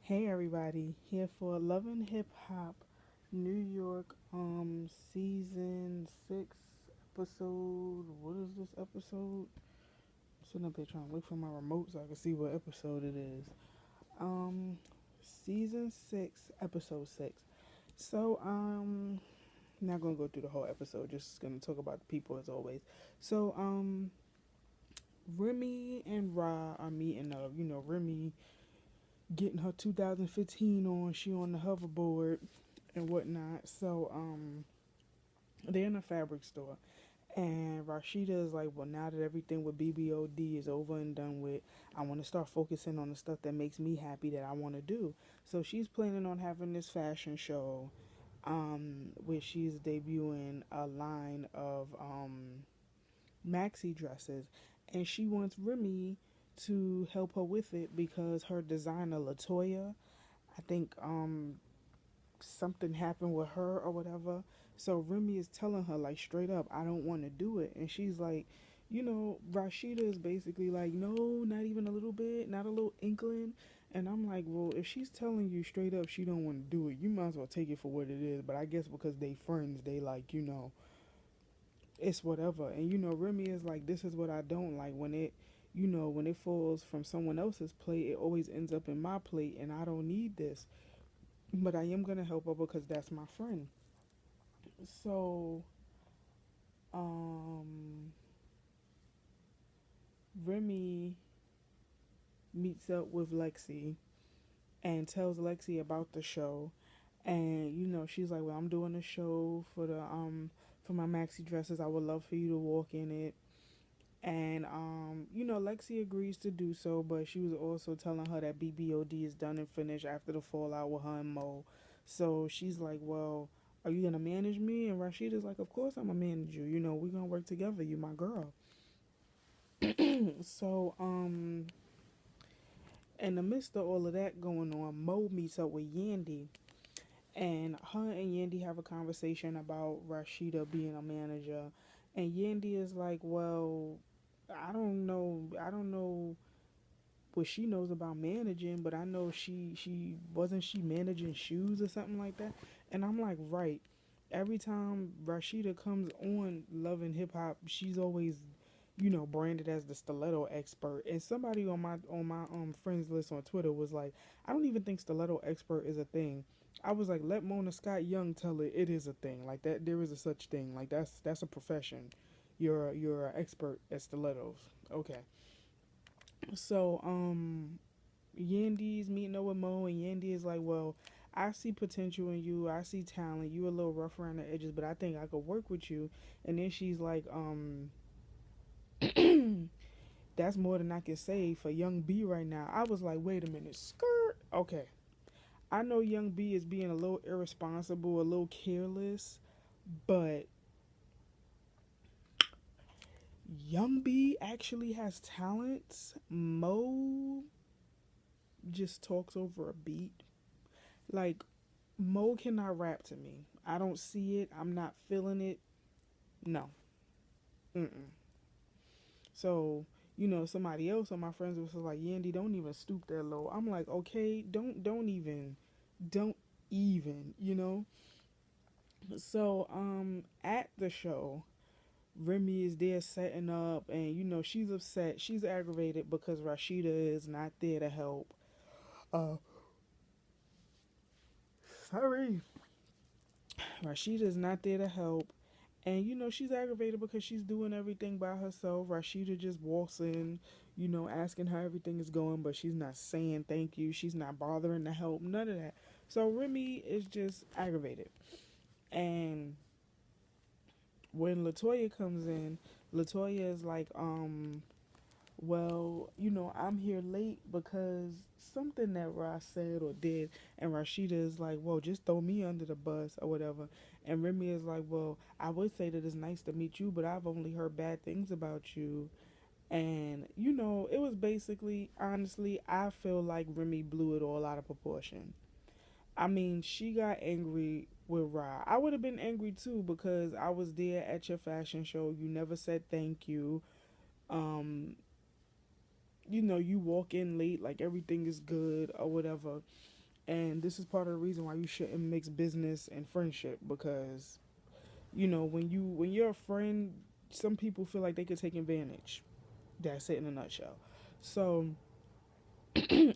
Hey everybody, here for Love and Hip Hop New York season 6 episode. What is this episode? I'm sitting up here trying to look for my remote so I can see what episode it is. Um season 6, episode 6. So not gonna go through the whole episode, just gonna talk about the people as always. So Remy and Ra are meeting up. Remy getting her 2015 on, she on the hoverboard and whatnot. So they're in a fabric store, and Rashida is like, well, now that everything with BBOD is over and done with, I want to start focusing on the stuff that makes me happy that I want to do. So she's planning on having this fashion show, where she's debuting a line of maxi dresses, and she wants Remy to help her with it because her designer Latoya, I think something happened with her or whatever. So Remy is telling her like straight up, I don't want to do it. And she's like, Rashida is basically like, no, not even a little bit, not a little inkling. And I'm like, well, if she's telling you straight up she don't want to do it, you might as well take it for what it is. But I guess because they friends, they like, it's whatever. And Remy is like, this is what I don't like. When it falls from someone else's plate, it always ends up in my plate, and I don't need this. But I am gonna help her because that's my friend. So, um, Remy meets up with Lexi and tells Lexi about the show. And she's like, "Well, I'm doing a show for my maxi dresses. I would love for you to walk in it." And Lexi agrees to do so, but she was also telling her that BBOD is done and finished after the fallout with her and Mo. So she's like, "Well, are you gonna manage me?" And Rashida's like, "Of course I'm gonna manage you. We're gonna work together. You my girl." So in the midst of all of that going on, Mo meets up with Yandy, and her and Yandy have a conversation about Rashida being a manager, and Yandy is like, "Well, I don't know what she knows about managing, but I know she wasn't she managing shoes or something like that." And I'm like, right. Every time Rashida comes on Love and Hip Hop, she's always, branded as the stiletto expert. And somebody on my friends list on Twitter was like, I don't even think stiletto expert is a thing. I was like, let Mona Scott Young tell it is a thing. Like that there is a such thing. Like that's a profession. You're an expert at stilettos. Okay. So Yandy's meeting up with Mo, and Yandy is like, well, I see potential in you. I see talent. You a little rough around the edges, but I think I could work with you. And then she's like, that's more than I can say for Young B right now. I was like, wait a minute, skirt. Okay, I know Young B is being a little irresponsible, a little careless, but Young B actually has talents. Mo just talks over a beat. Like Mo cannot rap to me. I don't see it. I'm not feeling it. No. Mm-mm. So, somebody else on my friends was like, Yandy, don't even stoop that low. I'm like, okay, don't even. So, at the show, Remy is there setting up, and she's upset. She's aggravated because Rashida is not there to help. Uh, sorry, Rashida is not there to help. And she's aggravated because she's doing everything by herself. Rashida just walks in, asking how everything is going, but she's not saying thank you. She's not bothering to help, none of that. So Remy is just aggravated. And when Latoya comes in, Latoya is like, well, I'm here late because something that Ross said or did. And Rashida is like, well, just throw me under the bus or whatever. And Remy is like, well, I would say that it's nice to meet you, but I've only heard bad things about you. And, it was basically, honestly, I feel like Remy blew it all out of proportion. I mean, she got angry with Ra. I would have been angry too because I was there at your fashion show. You never said thank you. Um, you walk in late like everything is good or whatever. And this is part of the reason why you shouldn't mix business and friendship, because when you're a friend, some people feel like they could take advantage. That's it in a nutshell. So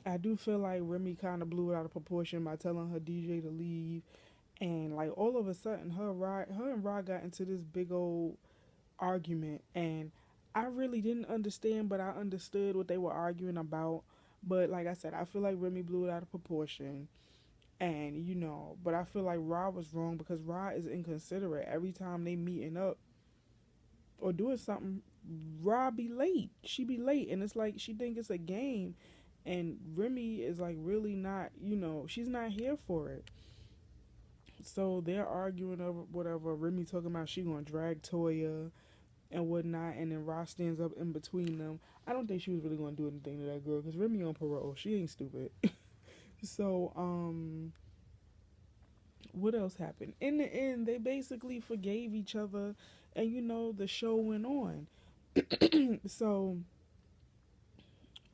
I do feel like Remy kind of blew it out of proportion by telling her DJ to leave, and like all of a sudden, her and Rod got into this big old argument, and I really didn't understand, but I understood what they were arguing about. But like I said, I feel like Remy blew it out of proportion, and but I feel like Rod was wrong because Rod is inconsiderate. Every time they meeting up or doing something, Rod be late. She be late, and it's like she think it's a game, and Remy is like really not. She's not here for it. So they're arguing over whatever. Remy talking about she gonna drag Toya and whatnot, and then Ross stands up in between them. I don't think she was really gonna do anything to that girl because Remy on parole. She ain't stupid. So what else happened? In the end, they basically forgave each other, and the show went on. So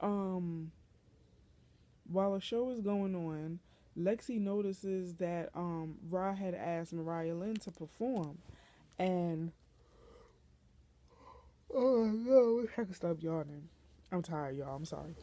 um while the show is going on, Lexi notices that Ra had asked Mariah Lynn to perform, and oh no, I can stop yawning. I'm tired, y'all. I'm sorry.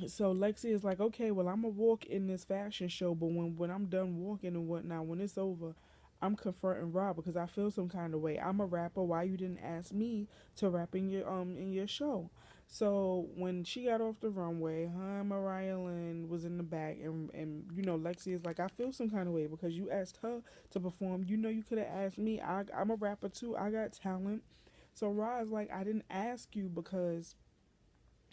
So Lexi is like, okay, well, I'm gonna walk in this fashion show, but when I'm done walking and whatnot, when it's over, I'm confronting Rob because I feel some kind of way. I'm a rapper. Why you didn't ask me to rap in your show? So when she got off the runway, her and Mariah Lynn was in the back, and Lexi is like, I feel some kind of way because you asked her to perform. You could have asked me. I'm a rapper too. I got talent. So Ra is like, I didn't ask you because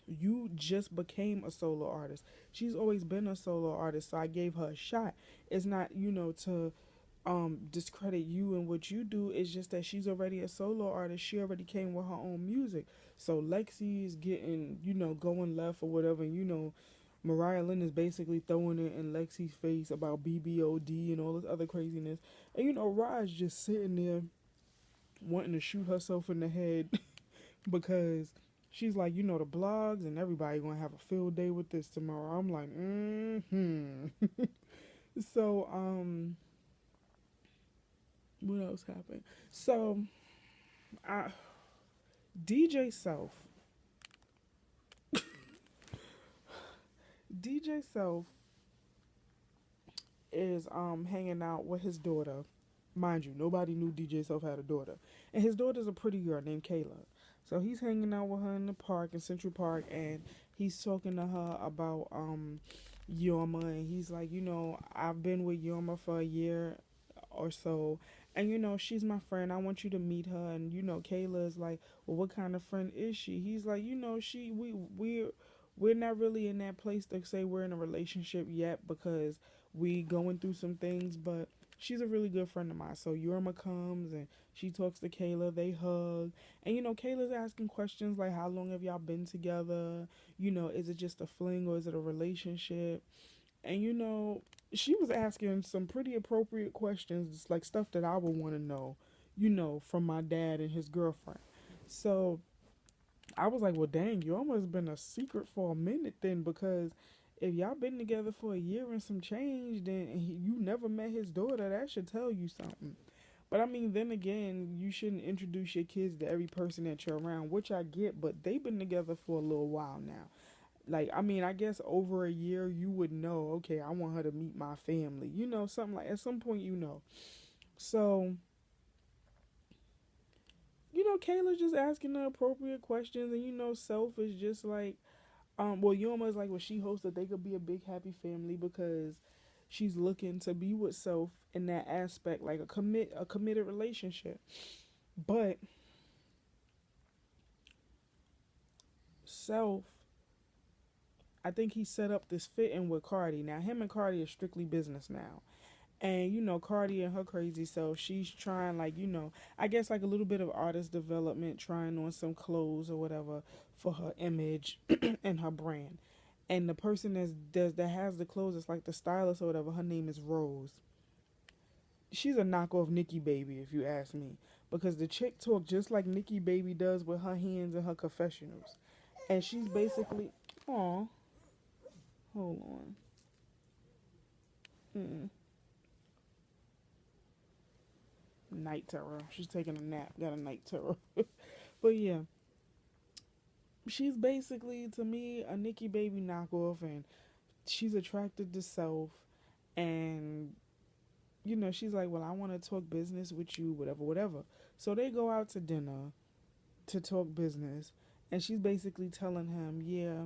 you just became a solo artist. She's always been a solo artist, so I gave her a shot. It's not, to discredit you and what you do. It's just that she's already a solo artist. She already came with her own music. So Lexi's getting, going left or whatever, and Mariah Lynn is basically throwing it in Lexi's face about BBOD and all this other craziness. And Raj just sitting there wanting to shoot herself in the head because she's like, the blogs and everybody gonna have a field day with this tomorrow. I'm like, So, what else happened? So, I, DJ Self, DJ Self is hanging out with his daughter. Mind you, nobody knew DJ Self had a daughter, and his daughter's a pretty girl named Kayla. So he's hanging out with her in the park in Central Park, and he's talking to her about Yorma, and he's like, I've been with Yorma for a year or so, and she's my friend. I want you to meet her. And Kayla is like, well, what kind of friend is she? He's like, she we're not really in that place to say we're in a relationship yet because we going through some things, but she's a really good friend of mine. So Yorma comes and she talks to Kayla, they hug, and Kayla's asking questions like, how long have y'all been together? Is it just a fling or is it a relationship? And she was asking some pretty appropriate questions, like stuff that I would want to know, from my dad and his girlfriend. So I was like, well, dang, you almost been a secret for a minute then, because if y'all been together for a year and some change, then you never met his daughter, that should tell you something. But I mean, then again, you shouldn't introduce your kids to every person that you're around, which I get, but they've been together for a little while now. Like, I mean, I guess over a year you would know, okay, I want her to meet my family. Something like, at some point, So, Kayla's just asking the appropriate questions, and Self is just like, well, Yoma is like, well, she hopes that they could be a big happy family because she's looking to be with Self in that aspect, like a committed relationship. But Self, I think he set up this fit in with Cardi. Now him and Cardi are strictly business now. And Cardi and her crazy self, she's trying, like, I guess like a little bit of artist development, trying on some clothes or whatever for her image and her brand. And the person that has the clothes, it's like the stylist or whatever, her name is Rose. She's a knockoff Nicki Baby, if you ask me, because the chick talk just like Nicki Baby does with her hands and her confessionals. And she's basically, oh, hold on. Mm-mm. Night terror. She's taking a nap. Got a night terror. But yeah, she's basically to me a Nikki Baby knockoff, and she's attracted to self, and she's like, well, I want to talk business with you, whatever, whatever. So they go out to dinner to talk business, and she's basically telling him, yeah,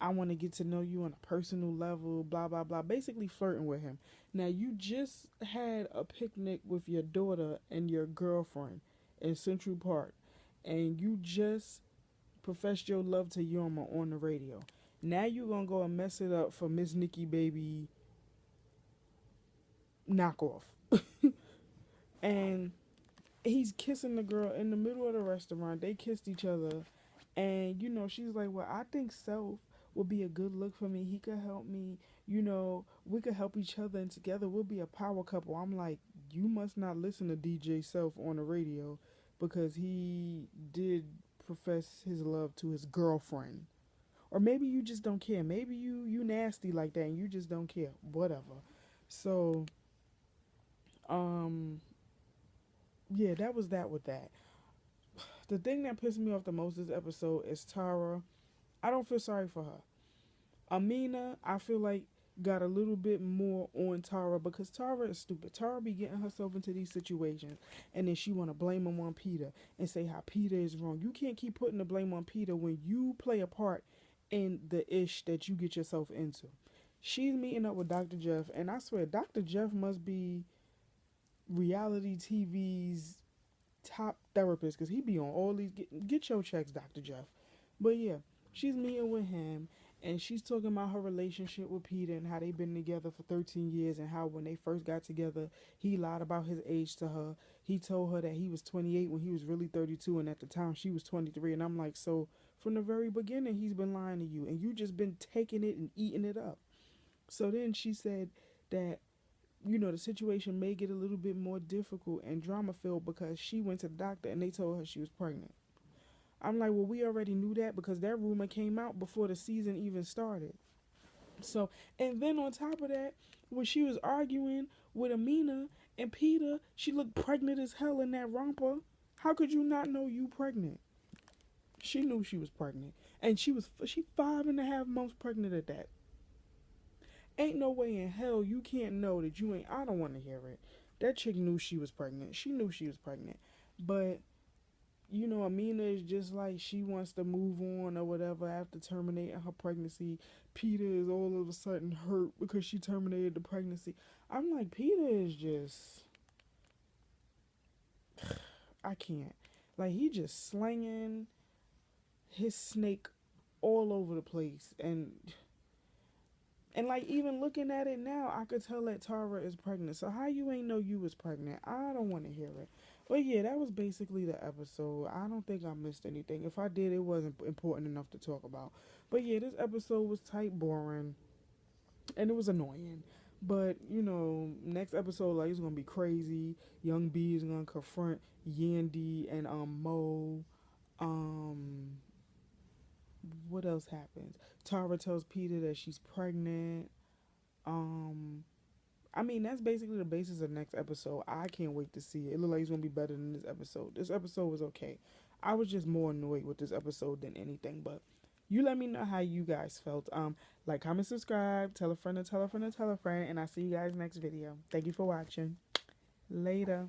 I want to get to know you on a personal level, blah, blah, blah, basically flirting with him. Now, you just had a picnic with your daughter and your girlfriend in Central Park, and you just professed your love to Yorma on the radio. Now you're going to go and mess it up for Miss Nikki Baby knockoff. And he's kissing the girl in the middle of the restaurant. They kissed each other. And, she's like, well, I think Self would be a good look for me. He could help me. We could help each other, and together we'll be a power couple. I'm like, you must not listen to DJ Self on the radio, because he did profess his love to his girlfriend. Or maybe you just don't care. Maybe you nasty like that and you just don't care. Whatever. So, um, yeah, that was that with that. The thing that pissed me off the most this episode is Tara. I don't feel sorry for her. Amina, I feel like, got a little bit more on Tara, because Tara is stupid. Tara be getting herself into these situations, and then she want to blame him on Peter and say how Peter is wrong. You can't keep putting the blame on Peter when you play a part in the ish that you get yourself into. She's meeting up with Dr. Jeff, and I swear Dr. Jeff must be reality TV's top therapist, because he be on all these. Get your checks, Dr. Jeff. But yeah, she's meeting with him, and she's talking about her relationship with Peter and how they've been together for 13 years, and how when they first got together, he lied about his age to her. He told her that he was 28 when he was really 32, and at the time she was 23. And I'm like, so from the very beginning, he's been lying to you, and you just been taking it and eating it up. So then she said that the situation may get a little bit more difficult and drama filled because she went to the doctor and they told her she was pregnant. I'm like, well, we already knew that because that rumor came out before the season even started. So, and then on top of that, when she was arguing with Amina and Peter, she looked pregnant as hell in that romper. How could you not know you pregnant? She knew she was pregnant, and she 5.5 months pregnant at that. Ain't no way in hell you can't know that you ain't. I don't want to hear it. That chick knew she was pregnant. She knew she was pregnant. But, Amina is just like she wants to move on or whatever after terminating her pregnancy. Peter is all of a sudden hurt because she terminated the pregnancy. I'm like, Peter is just. I can't. Like, he just slinging his snake all over the place. And like, even looking at it now, I could tell that Tara is pregnant. So how you ain't know you was pregnant? I don't want to hear it. But yeah, that was basically the episode. I don't think I missed anything. If I did, it wasn't important enough to talk about. But yeah, this episode was tight, boring, and it was annoying. But next episode, like, it's gonna be crazy. Young B is gonna confront Yandy and Mo. Um, what else happens? Tara tells Peter that she's pregnant. Um, I mean, that's basically the basis of next episode. I can't wait to see it. It looks like it's gonna be better than this episode. This episode was okay. I was just more annoyed with this episode than anything. But you let me know how you guys felt. Like, comment, subscribe, tell a friend, and tell a friend, and tell a friend, and I'll see you guys next video. Thank you for watching. Later.